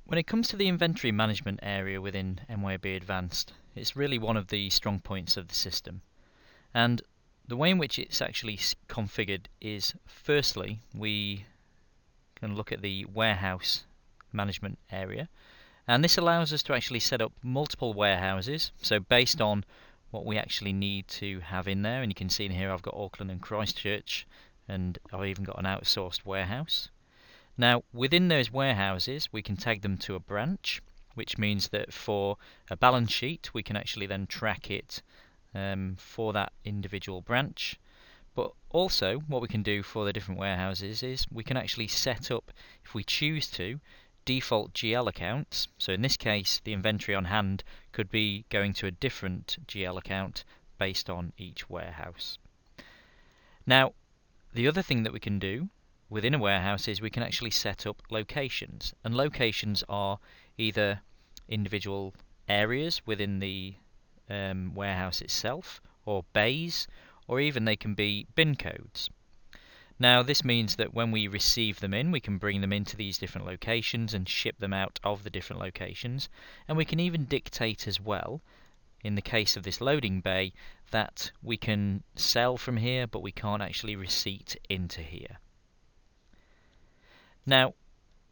When it comes to the inventory management area within MYOB Advanced, it's really one of the strong points of the system. And the way in which it's actually configured is, firstly, we can look at the warehouse management area. And this allows us to actually set up multiple warehouses, so based on what we actually need to have in there. And you can see in here I've got Auckland and Christchurch, and I've even got an outsourced warehouse. Now, within those warehouses, we can tag them to a branch, which means that for a balance sheet, we can actually then track it for that individual branch. But also, what we can do for the different warehouses is we can actually set up, if we choose to, default GL accounts. So in this case, the inventory on hand could be going to a different GL account based on each warehouse. Now, the other thing that we can do within a warehouse is we can actually set up locations. And locations are either individual areas within the warehouse itself, or bays, or even they can be bin codes. Now, this means that when we receive them in, we can bring them into these different locations and ship them out of the different locations. And we can even dictate as well, in the case of this loading bay, that we can sell from here, but we can't actually receipt into here. Now,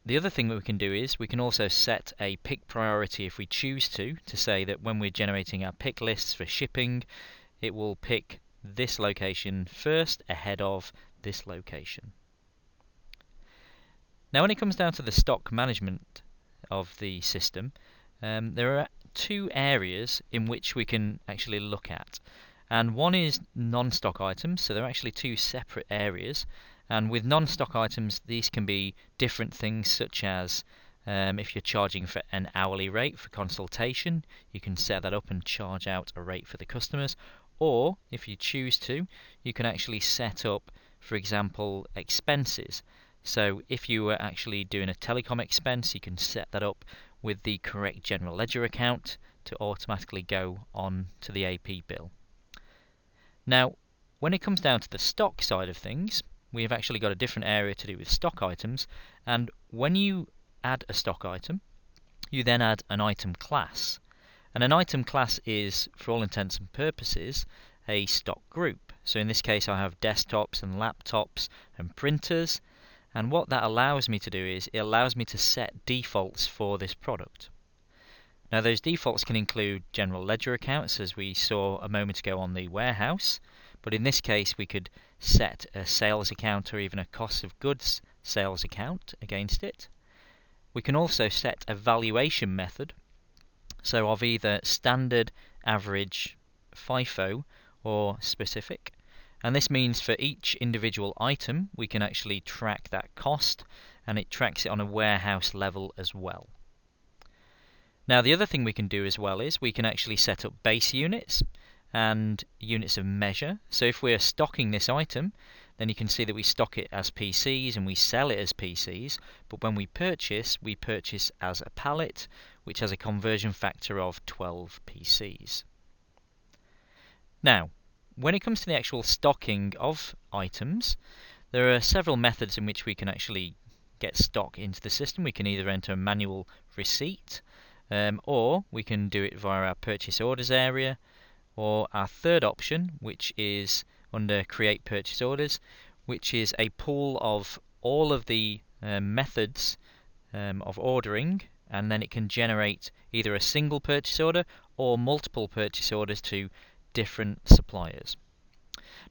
the other thing that we can do is we can also set a pick priority if we choose to say that when we're generating our pick lists for shipping, it will pick this location first ahead of this location. Now, when it comes down to the stock management of the system, there are two areas in which we can actually look at. And one is non-stock items, so they're actually two separate areas. And with non-stock items, these can be different things, such as if you're charging for an hourly rate for consultation, you can set that up and charge out a rate for the customers. Or, if you choose to, you can actually set up, for example, expenses. So if you were actually doing a telecom expense, you can set that up with the correct general ledger account to automatically go on to the AP bill. Now, when it comes down to the stock side of things, we have actually got a different area to do with stock items. And when you add a stock item, you then add an item class. And an item class is, for all intents and purposes, a stock group. So in this case, I have desktops and laptops and printers. And what that allows me to do is it allows me to set defaults for this product. Now, those defaults can include general ledger accounts, as we saw a moment ago on the warehouse. But in this case, we could set a sales account or even a cost of goods sales account against it. We can also set a valuation method, so of either standard, average, FIFO, or specific. And this means for each individual item, we can actually track that cost, and it tracks it on a warehouse level as well. Now, the other thing we can do as well is we can actually set up base units and units of measure. So if we're stocking this item, then you can see that we stock it as PCs and we sell it as PCs, but when we purchase as a pallet, which has a conversion factor of 12 PCs. Now, when it comes to the actual stocking of items, there are several methods in which we can actually get stock into the system. We can either enter a manual receipt, or we can do it via our purchase orders area, or our third option, which is under create purchase orders, which is a pool of all of the methods of ordering, and then it can generate either a single purchase order or multiple purchase orders to different suppliers.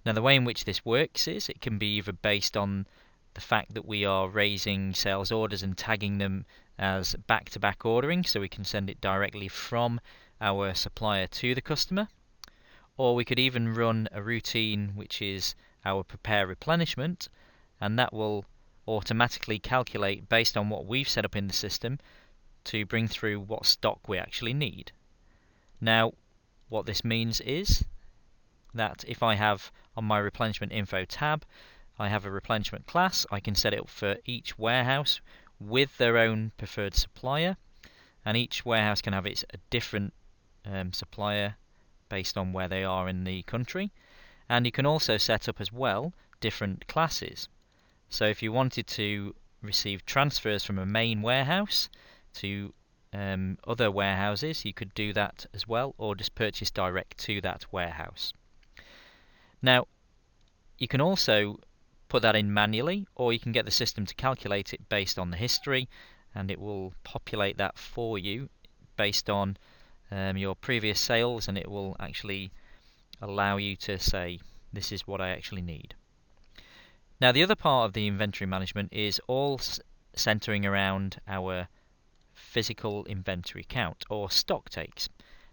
Now, the way in which this works is it can be either based on the fact that we are raising sales orders and tagging them as back-to-back ordering, so we can send it directly from our supplier to the customer, or we could even run a routine which is our prepare replenishment, and that will automatically calculate based on what we've set up in the system to bring through what stock we actually need. Now, what this means is that if I have on my replenishment info tab, I have a replenishment class, I can set it up for each warehouse with their own preferred supplier, and each warehouse can have its a different supplier based on where they are in the country. And you can also set up as well different classes. So if you wanted to receive transfers from a main warehouse to other warehouses, you could do that as well, or just purchase direct to that warehouse. Now, you can also put that in manually, or you can get the system to calculate it based on the history, and it will populate that for you based on your previous sales, and it will actually allow you to say, this is what I actually need. Now, the other part of the inventory management is all centering around our physical inventory count, or stock takes.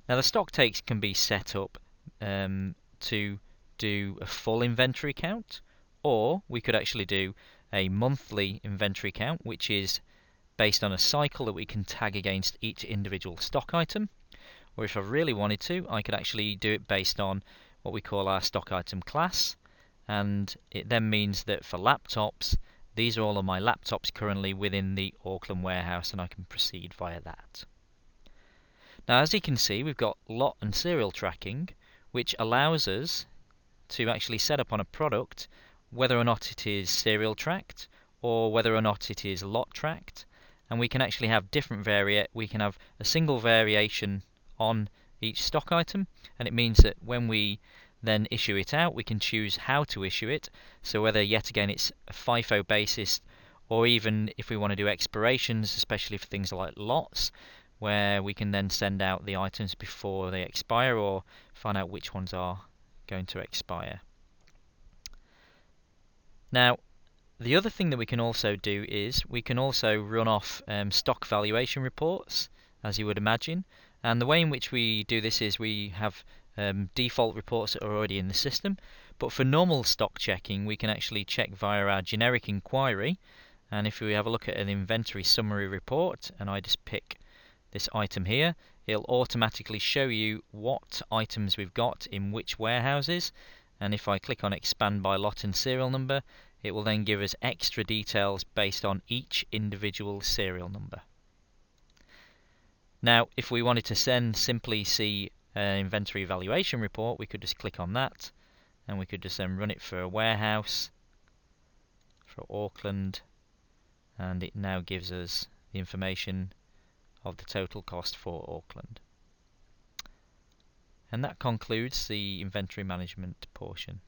Now, the stock takes can be set up to do a full inventory count, or we could actually do a monthly inventory count, which is based on a cycle that we can tag against each individual stock item. Or if I really wanted to, I could actually do it based on what we call our stock item class, and it then means that for laptops, these are all of my laptops currently within the Auckland warehouse, and I can proceed via that. Now, as you can see, we've got lot and serial tracking, which allows us to actually set up on a product whether or not it is serial tracked or whether or not it is lot tracked, and we can actually have different we can have a single variation on each stock item, and it means that when we then issue it out, we can choose how to issue it. So whether yet again it's a FIFO basis, or even if we want to do expirations, especially for things like lots, where we can then send out the items before they expire, or find out which ones are going to expire. Now, the other thing that we can also do is we can also run off stock valuation reports, as you would imagine. And the way in which we do this is we have default reports that are already in the system, but for normal stock checking we can actually check via our generic inquiry. And if we have a look at an inventory summary report, and I just pick this item here, it'll automatically show you what items we've got in which warehouses, and if I click on expand by lot and serial number, it will then give us extra details based on each individual serial number. Now, if we wanted to simply see an inventory valuation report, we could just click on that, and we could just then run it for a warehouse, for Auckland, and it now gives us the information of the total cost for Auckland. And that concludes the inventory management portion.